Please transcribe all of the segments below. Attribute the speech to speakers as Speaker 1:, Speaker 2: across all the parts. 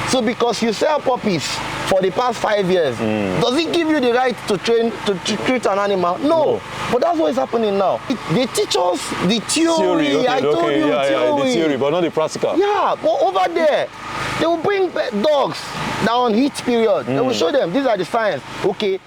Speaker 1: So because you sell puppies for the past 5 years, does it give you the right to train, to treat an animal? No. But that's what is happening now. They teach us the theory.
Speaker 2: Okay,
Speaker 1: I told you, theory.
Speaker 2: The theory, but not the practical.
Speaker 1: Yeah, but over there, they will bring dogs that are on heat period. They will show them, these are the signs. Okay.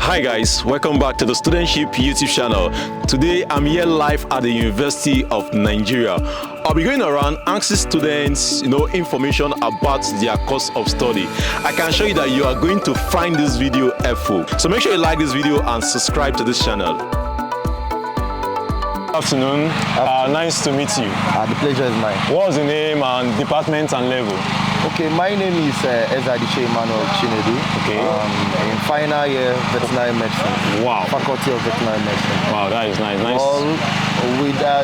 Speaker 2: Hi guys, welcome back to the Studentship YouTube channel. Today I'm here live at the University of Nigeria. I'll be going around asking students, information about their course of study. I can assure you that you are going to find this video helpful. So make sure you like this video and subscribe to this channel. Good afternoon. Nice to meet you.
Speaker 1: The pleasure is mine.
Speaker 2: What's the name and department and level?
Speaker 1: Okay, my name is Emmanuel. Okay. In final year veterinary medicine.
Speaker 2: Wow.
Speaker 1: Faculty of Veterinary Medicine.
Speaker 2: Wow, that is nice.
Speaker 1: Well,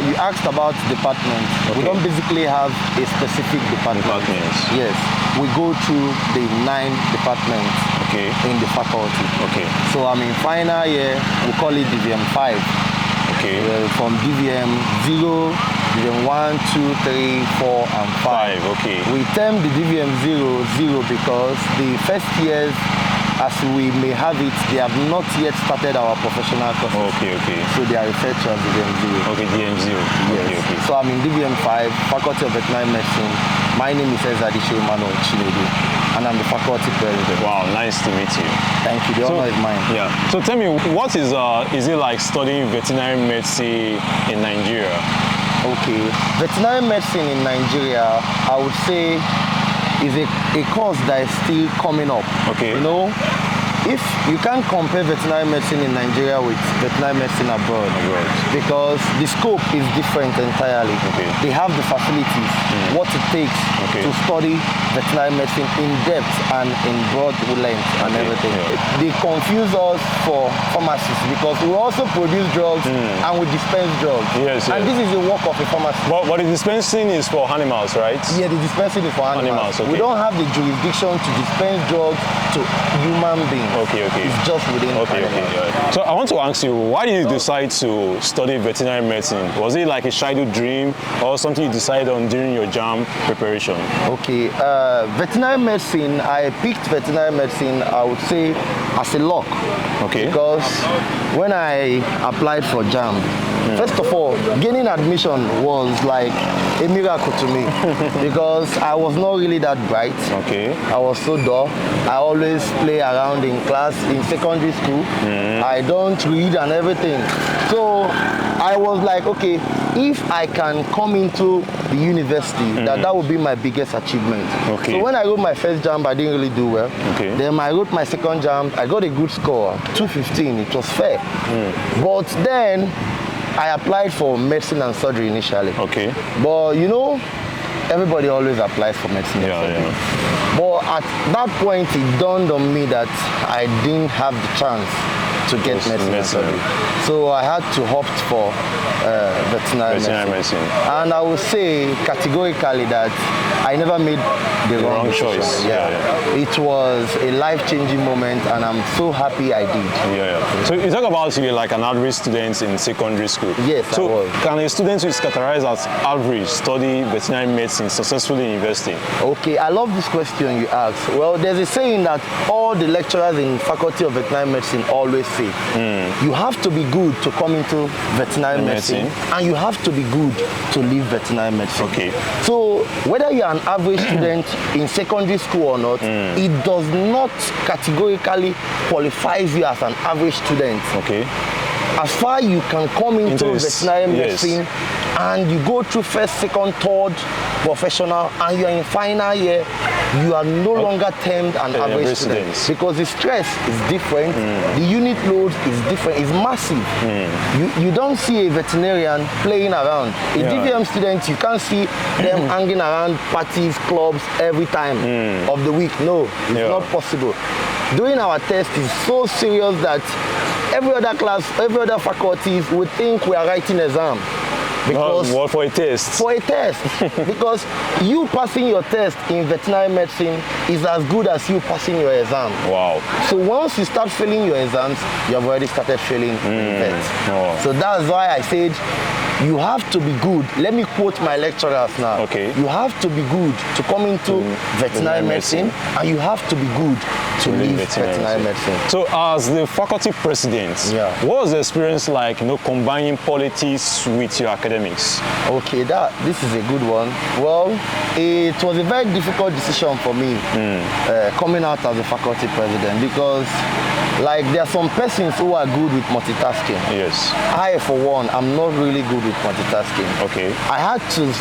Speaker 1: you asked about departments. Okay. We don't basically have a specific department. Yes. We go through the 9 departments in the faculty. Okay. So I'm in final year, we call it DVM 5. Okay. From DVM 0, DVM 1, 2, 3, 4, and 5. Okay. We term the DVM 0 because the first years, as we may have it, they have not yet started our professional courses. Okay. So they are referred to as DVM 0. Okay, DVM 0. Yes. Okay. So I'm in DVM 5, Faculty of Veterinary Medicine. My name is Emmanuel, and I'm the Faculty President. Wow, nice to meet you. Thank you. The honor is mine. Yeah. So tell me, what is it like studying veterinary medicine in Nigeria? Okay, veterinary medicine in Nigeria, I would say, is a course that is still coming up. Okay. If you can't compare veterinary medicine in Nigeria with veterinary medicine abroad, because the scope is different entirely. Okay. They have the facilities, what it takes to study veterinary medicine in depth and in broad length and everything. Yeah. They confuse us for pharmacists because we also produce drugs and we dispense drugs. Yes. And this is the work of a pharmacist. But the dispensing is for animals, right? Yeah, the dispensing is for animals. Okay. We don't have the jurisdiction to dispense drugs to human beings. Okay. It's just within animals. So I want to ask you, why did you decide to study veterinary medicine? Was it like a childhood dream or something you decided on during your JAM preparation? Okay, veterinary medicine, I picked veterinary medicine, I would say, as a luck. Okay. Because when I applied for JAM, first of all, gaining admission was like a miracle to me because I was not really that bright. Okay. I was so dull. I always play around in class in secondary school. I don't read and everything. So I was like, okay, if I can come into the university, that would be my biggest achievement. Okay. So when I wrote my first JAM, I didn't really do well. Okay. Then I wrote my second JAM, I got a good score, 215. It was fair. But then I applied for medicine and surgery initially. Okay. But everybody always applies for medicine and surgery. But at that point, it dawned on me that I didn't have the chance to get medicine and surgery. So I had to opt for veterinary medicine. And I would say categorically that I never made the wrong choice. It was a life-changing moment and I'm so happy I did. So you talk about you like an average student in secondary school. Yes, I was. Can a student who is categorized as average study veterinary medicine successfully in university? Okay, I love this question you asked. Well, there's a saying that all the lecturers in Faculty of Veterinary Medicine always say, you have to be good to come into veterinary medicine and you have to be good to leave veterinary medicine. Okay. So whether you're an average student in secondary school or not, it does not categorically qualify you as an average student. Okay. As far you can come into veterinary medicine and you go through first, second, third professional and you are in final year, you are no longer termed an average student because the stress is different, the unit load is different, it's massive. You don't see a veterinarian playing around. A DVM student, you can't see them hanging around parties, clubs every time of the week. No, it's not possible. Doing our test is so serious that every other class, every other faculties would think we are writing exam. Because
Speaker 2: what, for a test?
Speaker 1: For a test. Because you passing your test in veterinary medicine is as good as you passing your exam.
Speaker 2: Wow.
Speaker 1: So once you start failing your exams, you have already started failing in vet.
Speaker 2: Oh.
Speaker 1: So that's why I said you have to be good. Let me quote my lecturers now.
Speaker 2: Okay.
Speaker 1: You have to be good to come into veterinary medicine, and you have to be good to leave veterinary medicine.
Speaker 2: So as the faculty president, what was the experience like, combining politics with your academics?
Speaker 1: Okay, this is a good one. Well, it was a very difficult decision for me coming out as a faculty president, because like there are some persons who are good with multitasking.
Speaker 2: Yes.
Speaker 1: I, for one, I'm not really good with multitasking.
Speaker 2: Okay.
Speaker 1: I had to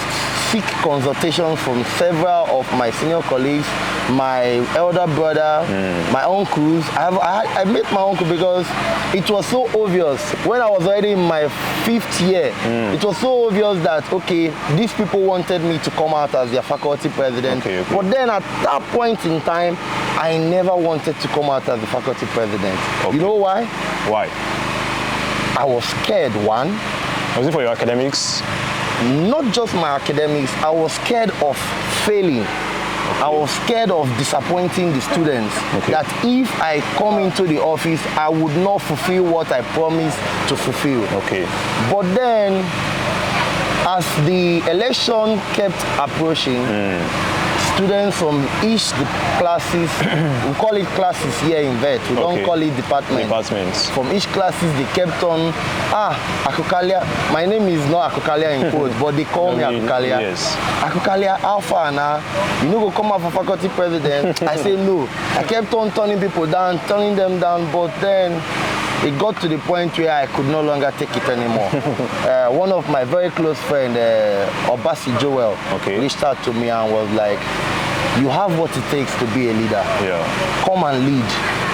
Speaker 1: seek consultation from several of my senior colleagues, my elder brother, my uncles. I met my uncle because it was so obvious when I was already in my 5th year. It was so obvious that, okay, these people wanted me to come out as their faculty president.
Speaker 2: Okay.
Speaker 1: But then at that point in time, I never wanted to come out as the faculty president.
Speaker 2: Okay.
Speaker 1: You know why?
Speaker 2: Why?
Speaker 1: I was scared, one.
Speaker 2: Was it for your academics?
Speaker 1: Not just my academics, I was scared of failing. Okay. I was scared of disappointing the students. Okay. That if I come into the office, I would not fulfill what I promised to fulfill.
Speaker 2: Okay.
Speaker 1: But then, as the election kept approaching, students from each classes, we call it classes here in vet, we don't call it departments. From each classes, they kept on, Akukalia, my name is not Akukalia in quotes, but they call me Akukalia.
Speaker 2: Yes.
Speaker 1: Akukalia, how far now? You know, go come out for faculty president. I say no. I kept on turning people down, turning them down, but then it got to the point where I could no longer take it anymore. One of my very close friends, Obasi Joel, reached out to me and was like, you have what it takes to be a leader. Come and lead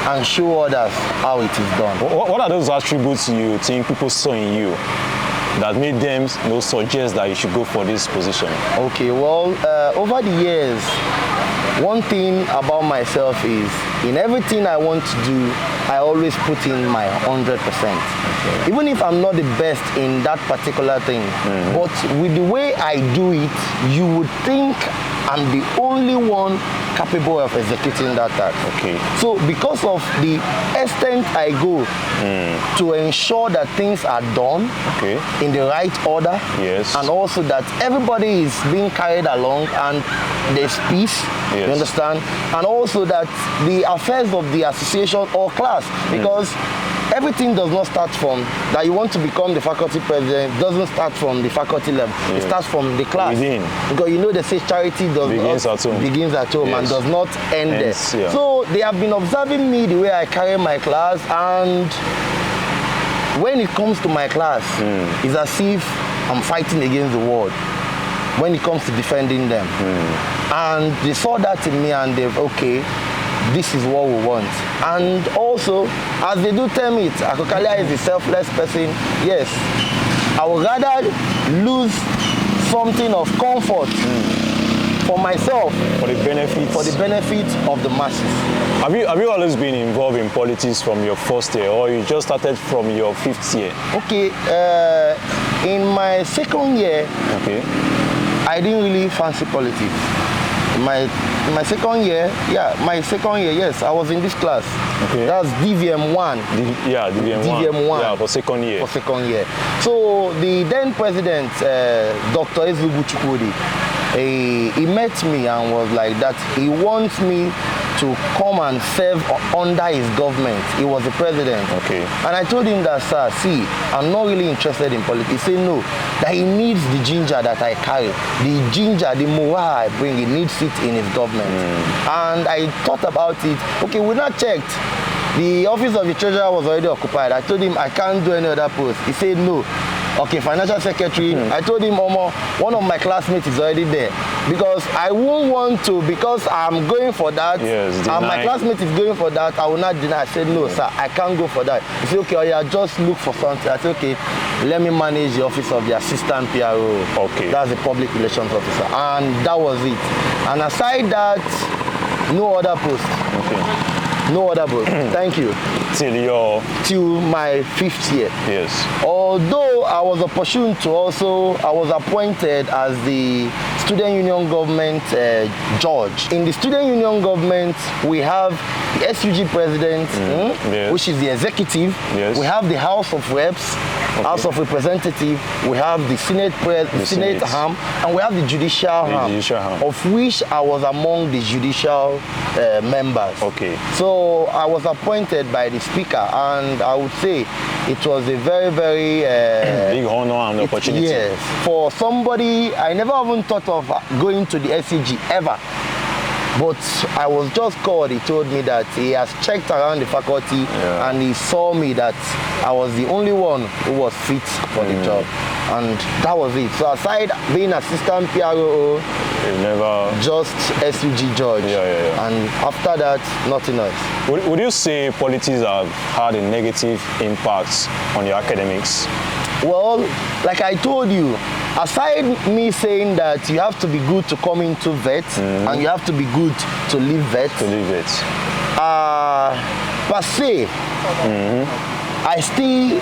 Speaker 1: and show others how it is done.
Speaker 2: What are those attributes you think people saw in you that made them suggest that you should go for this position? Okay, well,
Speaker 1: over the years, one thing about myself is in everything I want to do, I always put in my 100%. Okay. Even if I'm not the best in that particular thing, but with the way I do it, you would think I'm the only one capable of executing that task.
Speaker 2: Okay.
Speaker 1: So because of the extent I go to ensure that things are done in the right order, and also that everybody is being carried along and there's peace, you understand? And also that the affairs of the association or class, because everything does not start from that you want to become the faculty president, doesn't start from the faculty level. It starts from the class.
Speaker 2: Within.
Speaker 1: Because you know they say charity begins at home and does not end there. So they have been observing me the way I carry my class, and when it comes to my class, it's as if I'm fighting against the world when it comes to defending them. And they saw that in me and they've, this is what we want. And also, as they do tell me, Akukalia is a selfless person. Yes, I would rather lose something of comfort for myself, for the benefit of the masses.
Speaker 2: Have you always been involved in politics from your 1st year, or you just started from your 5th year?
Speaker 1: Okay, in my 2nd year, I didn't really fancy politics. My 2nd year, yes, I was in this class. That's DVM1. DVM1.
Speaker 2: Yeah, for 2nd year.
Speaker 1: For 2nd year. So the then president, Dr. Ezugbu Chukwudi, he met me and was like that he wants me to come and serve under his government. He was the president. And I told him that, sir, see, I'm not really interested in politics. He said no, that he needs the ginger that I carry. The ginger, the morale I bring, he needs it in his government. And I thought about it. Okay, we not checked. The office of the treasurer was already occupied. I told him I can't do any other post. He said no. Okay, financial secretary. I told him, one of my classmates is already there. Because I won't want to, because I'm going for that, and my classmate is going for that, I will not deny. I said, no, sir, I can't go for that. He said, okay, just look for something. I said, okay, let me manage the office of the assistant PRO. That's the public relations officer. And that was it. And aside that, no other post. No other book. Thank you. Till my 5th year.
Speaker 2: Yes.
Speaker 1: Although I was opportune to I was appointed as the student union government judge. In the student union government, we have the SUG president,
Speaker 2: yes.
Speaker 1: which is the executive.
Speaker 2: Yes.
Speaker 1: We have the House of Reps, House of Representatives. We have the Senate arm, and we have the judicial arm, of which I was among the judicial members.
Speaker 2: Okay.
Speaker 1: So I was appointed by the speaker, and I would say it was a very, very
Speaker 2: big honor and opportunity.
Speaker 1: Yes. For somebody, I never even thought of going to the SCG ever. But I was just called. He told me that he has checked around the faculty and he saw me that I was the only one who was fit for the job. And that was it. So aside being assistant PRO,
Speaker 2: never
Speaker 1: just SUG judge. And after that, nothing else.
Speaker 2: Would you say politics have had a negative impact on your academics?
Speaker 1: Well, like I told you, aside me saying that you have to be good to come into vet and you have to be good to leave vet. Per se, I still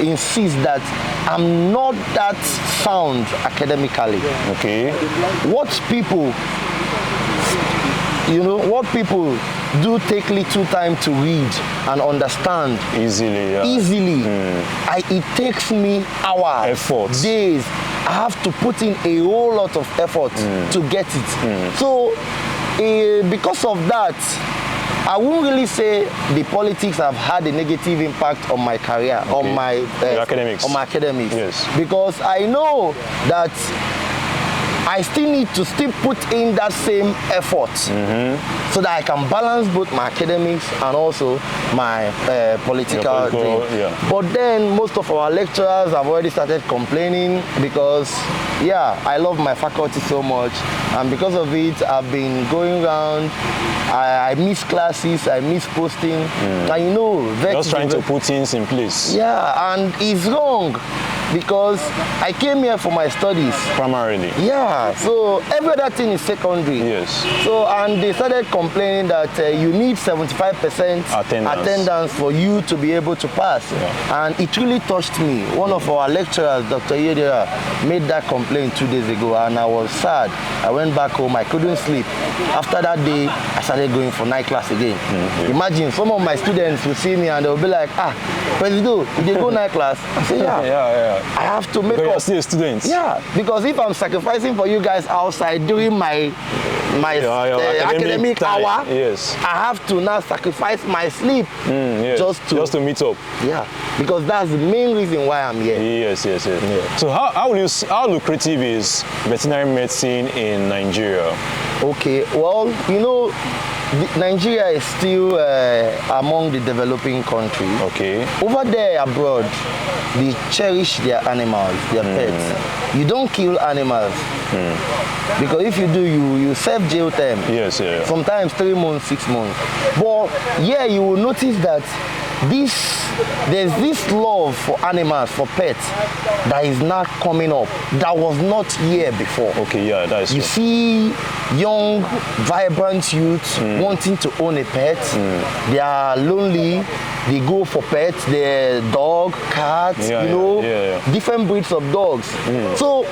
Speaker 1: insist that I'm not that sound academically.
Speaker 2: Okay.
Speaker 1: What people do take little time to read and understand
Speaker 2: easily.
Speaker 1: It takes me hours, days. I have to put in a whole lot of effort to get it. So because of that, I won't really say the politics have had a negative impact on my career, on my academics.
Speaker 2: Yes.
Speaker 1: Because I know that I still need to put in that same effort so that I can balance both my academics and also my political dream. But then most of our lecturers have already started complaining because, I love my faculty so much, and because of it, I've been going around. I miss classes, I miss posting, and
Speaker 2: just trying to put things in place.
Speaker 1: Yeah, and it's wrong. Because I came here for my studies.
Speaker 2: Primarily.
Speaker 1: Yeah, so every other thing is secondary.
Speaker 2: Yes.
Speaker 1: So, and they started complaining that you need 75% attendance for you to be able to pass. And it really touched me. One of our lecturers, Dr. Yedira, made that complaint 2 days ago, and I was sad. I went back home, I couldn't sleep. After that day, I started going for night class again. Imagine some of my students will see me and they'll be like, Presido, did you go night class? I say, I have to make up.
Speaker 2: You're still a student.
Speaker 1: Yeah, because if I'm sacrificing for you guys outside during my academic hour, I have to now sacrifice my sleep just to meet up. Yeah, because that's the main reason why I'm here.
Speaker 2: Yes. So how lucrative is veterinary medicine in Nigeria?
Speaker 1: Okay, well, Nigeria is still among the developing countries.
Speaker 2: Okay.
Speaker 1: Over there abroad, they cherish their animals, their pets. You don't kill animals. Because if you do, you serve jail term.
Speaker 2: Yes.
Speaker 1: Sometimes 3 months, 6 months. But you will notice that there's this love for animals, for pets, that is now coming up. That was not here before.
Speaker 2: Okay, that is true.
Speaker 1: You see young, vibrant youths wanting to own a pet. They are lonely. They go for pets. They're dog, cats, different breeds of dogs. So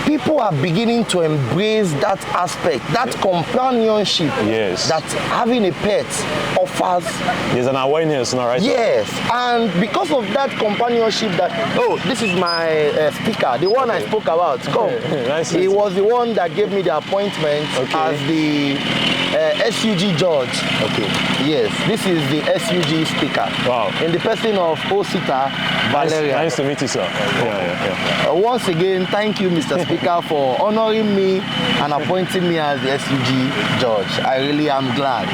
Speaker 1: people are beginning to embrace that aspect, that companionship that having a pet offers.
Speaker 2: There's an awareness now, right?
Speaker 1: Yes, and because of that companionship this is my speaker, the one I spoke about. Come. He was the one that gave me the appointment as the SUG judge. Okay. Yes, this is the SUG speaker.
Speaker 2: Wow.
Speaker 1: In the person of Osita Valeria.
Speaker 2: Nice to meet you, sir.
Speaker 1: Once again, thank you, Mr. Speaker, for honoring me and appointing me as the SUG judge. I really am glad.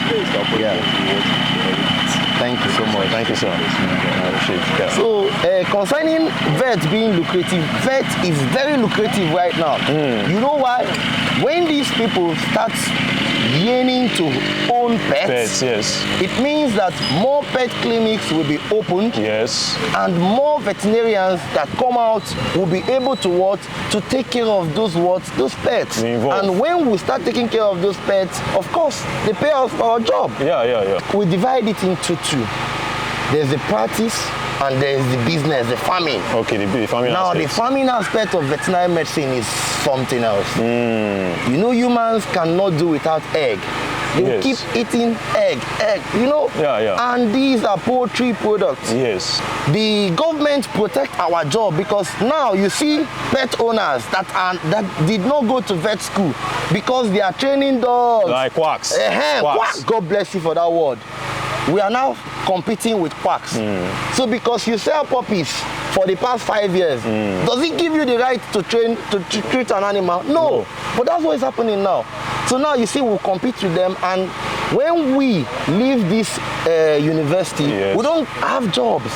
Speaker 1: Thank you so much.
Speaker 2: Thank you, sir.
Speaker 1: So, concerning vet being lucrative, vet is very lucrative right now. You know why? When these people start yearning to own pets,
Speaker 2: yes.
Speaker 1: it means that more pet clinics will be opened,
Speaker 2: Yes.
Speaker 1: and more veterinarians that come out will be able to what? To take care of those pets. And when we start taking care of those pets, of course, they pay us for our job.
Speaker 2: Yeah.
Speaker 1: We divide it into two. There's the practice and there's the business, the farming.
Speaker 2: Okay, the farming
Speaker 1: now,
Speaker 2: aspect.
Speaker 1: the farming aspect of veterinary medicine is something else. You know, humans cannot do without egg. They will keep eating egg, you know?
Speaker 2: Yeah.
Speaker 1: And these are poultry products.
Speaker 2: Yes.
Speaker 1: The government protect our job because now you see pet owners that did not go to vet school because they are training dogs.
Speaker 2: Like quacks.
Speaker 1: Quacks. God bless you for that word. We are now competing with quacks. So because you sell puppies for the past 5 years, does it give you the right to treat an animal? No. But that's what is happening now. So now you see we'll compete with them, and when we leave this university, we don't have jobs.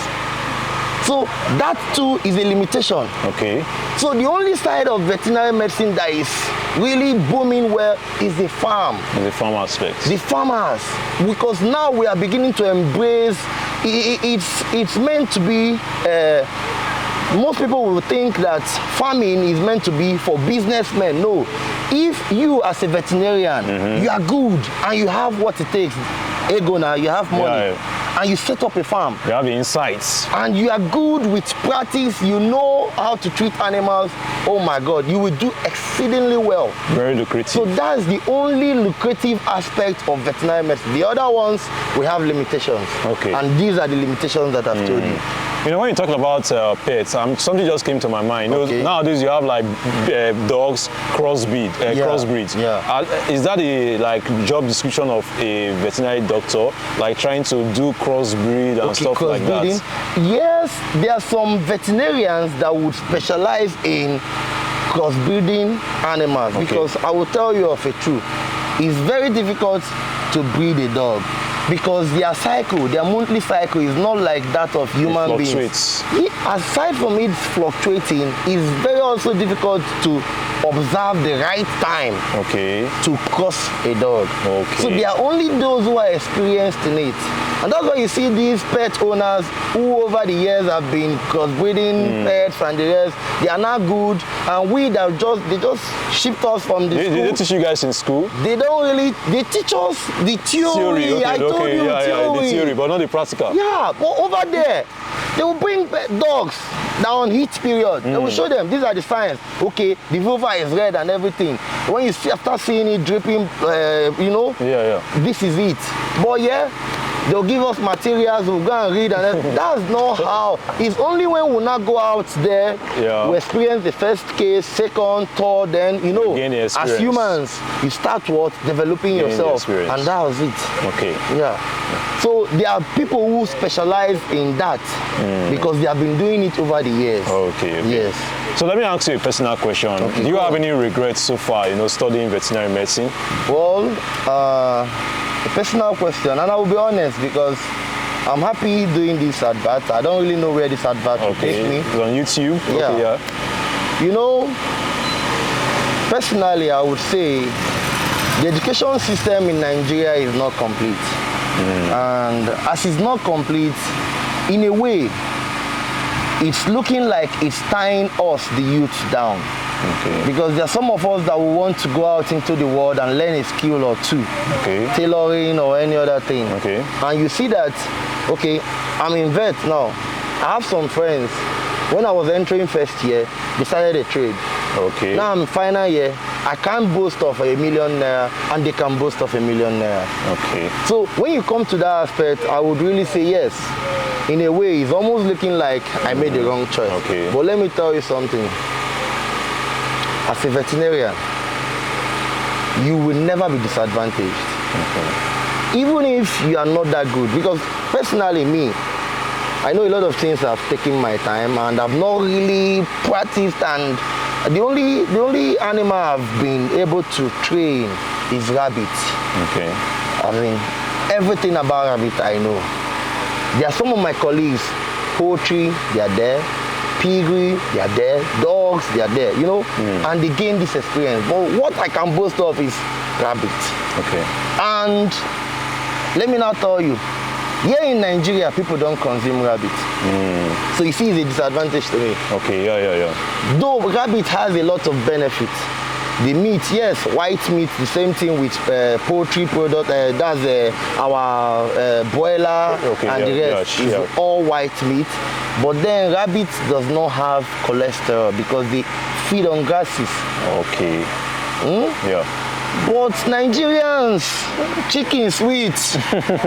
Speaker 1: So that too is a limitation.
Speaker 2: Okay.
Speaker 1: So the only side of veterinary medicine that is really booming well is the farm.
Speaker 2: The farm aspect.
Speaker 1: The farmers, because now we are beginning to embrace. It's meant to be. Most people will think that farming is meant to be for businessmen. No. If you as a veterinarian, you are good and you have what it takes, now you have money, and you set up a farm.
Speaker 2: You have the insights.
Speaker 1: And you are good with practice, you know how to treat animals, oh my God, you will do exceedingly well.
Speaker 2: Very lucrative.
Speaker 1: So that's the only lucrative aspect of veterinary medicine. The other ones, we have limitations.
Speaker 2: Okay.
Speaker 1: And these are the limitations that I've told you.
Speaker 2: You know, when you talk about pets, something just came to my mind. Nowadays, you have like dogs, crossbreeds.
Speaker 1: Yeah.
Speaker 2: Is that the job description of a veterinary doctor, like trying to do crossbreed and stuff like that?
Speaker 1: Yes, there are some veterinarians that would specialize in crossbreeding animals, because I will tell you of a truth. It's very difficult to breed a dog, because their monthly cycle is not like that of human beings. Aside from it fluctuating, it's very also difficult to observe the right time to cross a dog. So there are only those who are experienced in it. And that's why you see these pet owners who over the years have been crossbreeding pets and the rest, they are not good, and they just shipped us from the school.
Speaker 2: They teach you guys in school?
Speaker 1: They don't really, they teach us the theory. I told you theory.
Speaker 2: The theory, but not the practical.
Speaker 1: Yeah, but over there, they will bring dogs down heat period. They will show them, these are the signs. Okay, the vulva is red and everything. When you start seeing it dripping, this is it. But they'll give us materials, we'll go and read, and that's not how. It's only when we not go out there, we experience the first case, second, third, then, as humans, you start developing yourself, and that was it.
Speaker 2: Okay.
Speaker 1: Yeah. So there are people who specialize in that because they have been doing it over the years.
Speaker 2: Okay.
Speaker 1: Yes.
Speaker 2: So let me ask you a personal question. Do you have any regrets so far, studying veterinary medicine?
Speaker 1: Well, a personal question, and I will be honest, because I'm happy doing this advert. I don't really know where this advert will take me.
Speaker 2: It's on YouTube?
Speaker 1: Personally, I would say the education system in Nigeria is not complete. And as it's not complete, in a way, it's looking like it's tying us, the youth, down. Because there are some of us that will want to go out into the world and learn a skill or two, tailoring or any other thing. And you see that, I'm in vet now. I have some friends, when I was entering first year, they started a trade. Now I'm final year, I can't boast of ₦1 million and they can boast of ₦1 million. So when you come to that aspect, I would really say yes. In a way, it's almost looking like I made the wrong choice. But let me tell you something. As a veterinarian, you will never be disadvantaged. Even if you are not that good. Because personally, me, I know a lot of things have taken my time and I've not really practiced, and the only animal I've been able to train is rabbit. I mean, everything about rabbit I know. There are some of my colleagues, poultry, they are there. Piggery, they are there. Dogs, they are there, and they gain this experience. But what I can boast of is rabbit.
Speaker 2: Okay.
Speaker 1: And let me now tell you, here in Nigeria, people don't consume rabbit. So you see, it's a disadvantage to me.
Speaker 2: Okay, yeah.
Speaker 1: Though rabbit has a lot of benefits. The meat, yes, white meat, the same thing with poultry product, that's our broiler and the rest is all white meat. But then rabbit does not have cholesterol because they feed on grasses.
Speaker 2: Okay. Yeah.
Speaker 1: But Nigerians, chicken sweet,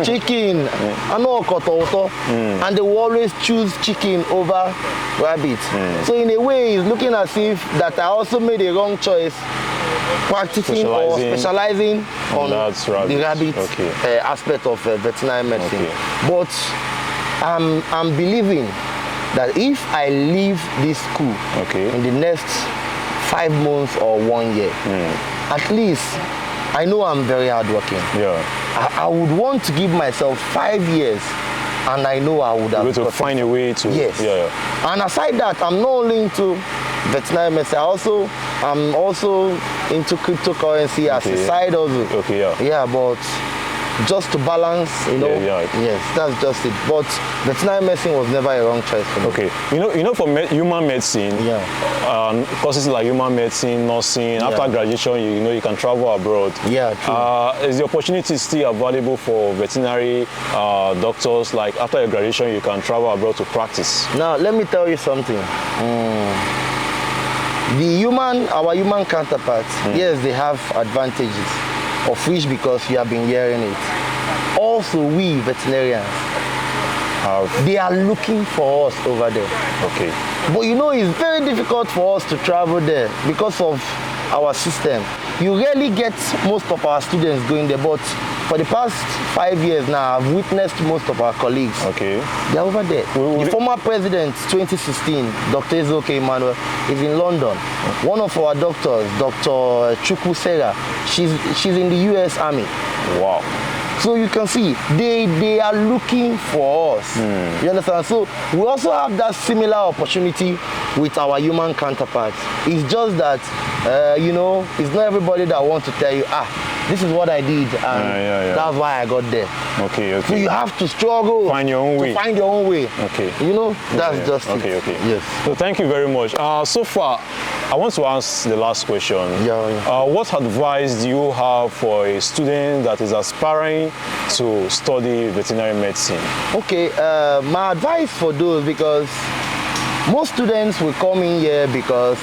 Speaker 1: chicken, and they will always choose chicken over rabbit. So in a way, it's looking as if that I also made a wrong choice practicing or specializing on the rabbit aspect of veterinary medicine.
Speaker 2: Okay.
Speaker 1: But I'm believing that if I leave this school in the next 5 months or 1 year, at least I know I'm very hardworking.
Speaker 2: Yeah.
Speaker 1: I would want to give myself 5 years, and I know I would have
Speaker 2: to find a way to.
Speaker 1: Yes.
Speaker 2: Yeah.
Speaker 1: And aside that, I'm not only into veterinary medicine. I'm also into cryptocurrency as a side of it.
Speaker 2: Okay. Yeah.
Speaker 1: Yeah, but just to balance, yes, that's just it. But veterinary medicine was never a wrong choice for me.
Speaker 2: Okay, you know, for human medicine, courses like human medicine, nursing, after graduation, you can travel abroad.
Speaker 1: Yeah, true.
Speaker 2: Is the opportunity still available for veterinary doctors? Like after your graduation, you can travel abroad to practice.
Speaker 1: Now, let me tell you something. Our human counterparts, yes, they have advantages. Of which, because you have been hearing it. Also, we veterinarians, they are looking for us over there.
Speaker 2: Okay.
Speaker 1: But it's very difficult for us to travel there because of our system. You rarely get most of our students going there, but for the past 5 years now, I've witnessed most of our colleagues.
Speaker 2: Okay.
Speaker 1: They're over there. The former president, 2016, Dr. Emmanuel, is in London. One of our doctors, Dr. Chukwu Sarah, she's in the US Army.
Speaker 2: Wow.
Speaker 1: So you can see, they are looking for us. You understand? So we also have that similar opportunity with our human counterparts. It's just that, it's not everybody that wants to tell you, this is what I did, and that's why I got there.
Speaker 2: Okay.
Speaker 1: So you have to struggle.
Speaker 2: Find your own way.
Speaker 1: Find your own way.
Speaker 2: Okay.
Speaker 1: That's just it.
Speaker 2: Okay.
Speaker 1: Yes.
Speaker 2: So thank you very much. So far, I want to ask the last question. What advice do you have for a student that is aspiring to study veterinary medicine?
Speaker 1: Okay, my advice for those, because most students will come in here because,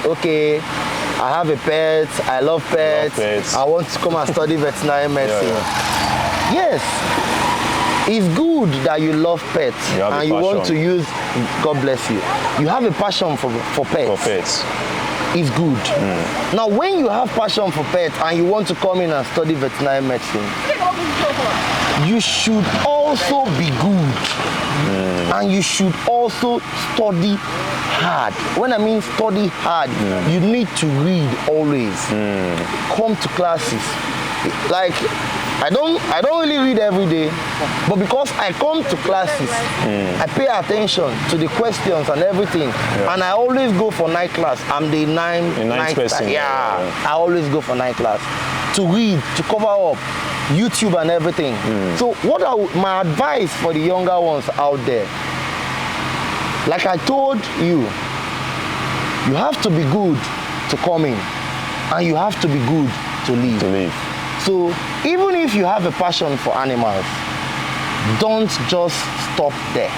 Speaker 1: I have a pet, I love pets, I want to come and study veterinary medicine. Yes, it's good that you love pets and you want to use, God bless you, you have a passion for pets. It's good. Now, when you have passion for pets and you want to come in and study veterinary medicine, you should also be good. And you should also study hard. When I mean study hard, you need to read always. Come to classes. Like, I don't really read every day, but because I come to classes, I pay attention to the questions and everything, and I always go for night class. I'm the ninth person. I always go for night class to read, to cover up YouTube and everything. So what are my advice for the younger ones out there? Like I told you, you have to be good to come in, and you have to be good to leave. So even if you have a passion for animals, don't just stop there.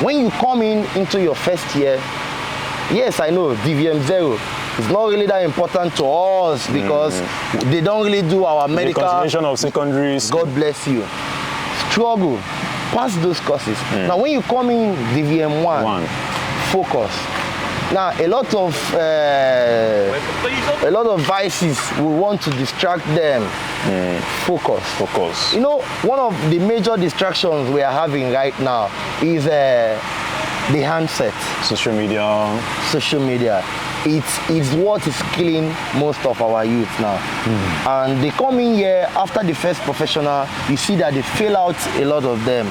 Speaker 1: When you come into your first year, yes, I know DVM 0 is not really that important to us because they don't really do our medical.
Speaker 2: The continuation of secondary school.
Speaker 1: God bless you. Struggle, pass those courses. Now when you come in DVM 1, focus. Now a lot of vices will want to distract them. Focus. One of the major distractions we are having right now is the handset.
Speaker 2: Social media.
Speaker 1: It's what is killing most of our youth now. And they come in here after the first professional, you see that they fail out a lot of them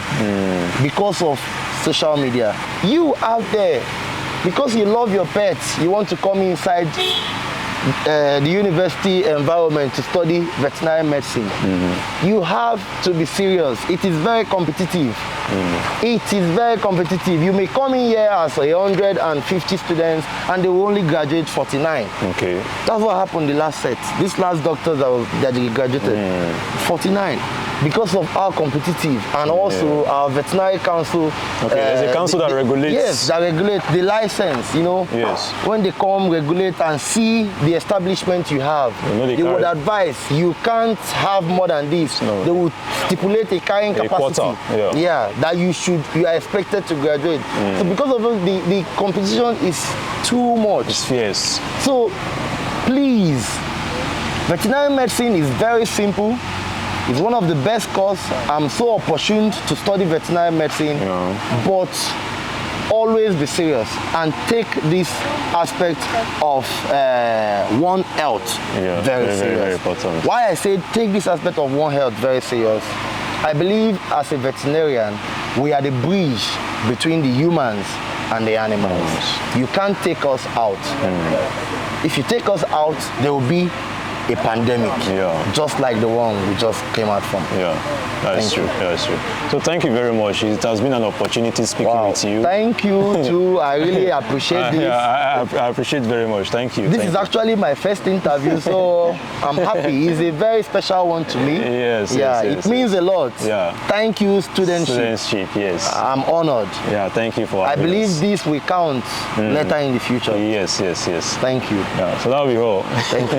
Speaker 1: because of social media. You out there, because you love your pets, you want to come inside the university environment to study veterinary medicine, you have to be serious. It is very competitive. It is very competitive. You may come in here as 150 students and they will only graduate 49.
Speaker 2: Okay.
Speaker 1: That's what happened the last set. This last doctors that they graduated, 49. Because of how competitive, and also our veterinary council.
Speaker 2: Okay, there's a council that regulates.
Speaker 1: Yes, that regulates the license, you know.
Speaker 2: Yes.
Speaker 1: When they come, regulate and see the establishment you have, they would advise you can't have more than this.
Speaker 2: No.
Speaker 1: They would stipulate a carrying capacity.
Speaker 2: Quarter.
Speaker 1: Yeah, that you are expected to graduate. So because of it, the competition is too much.
Speaker 2: It's fierce.
Speaker 1: So please, veterinary medicine is very simple. It's one of the best courses. I'm so opportuned to study veterinary medicine, but always be serious and take this aspect of One Health very serious.
Speaker 2: Very important.
Speaker 1: Why I say take this aspect of One Health very serious, I believe as a veterinarian, we are the bridge between the humans and the animals. You can't take us out. If you take us out, there will be a pandemic, just like the one we just came out from.
Speaker 2: Yeah, that's true. That's true. So thank you very much. It has been an opportunity speaking with you.
Speaker 1: Thank you too. I really appreciate this.
Speaker 2: I appreciate very much. Thank you.
Speaker 1: This is actually my first interview, so I'm happy. It's a very special one to me.
Speaker 2: Yes.
Speaker 1: It means a lot.
Speaker 2: Yeah.
Speaker 1: Thank you, studentship.
Speaker 2: Yes.
Speaker 1: I'm honored.
Speaker 2: Yeah. Thank you for.
Speaker 1: I believe this will count later in the future.
Speaker 2: Yes.
Speaker 1: Thank you.
Speaker 2: Yeah. So that'll be all.
Speaker 1: Thank you.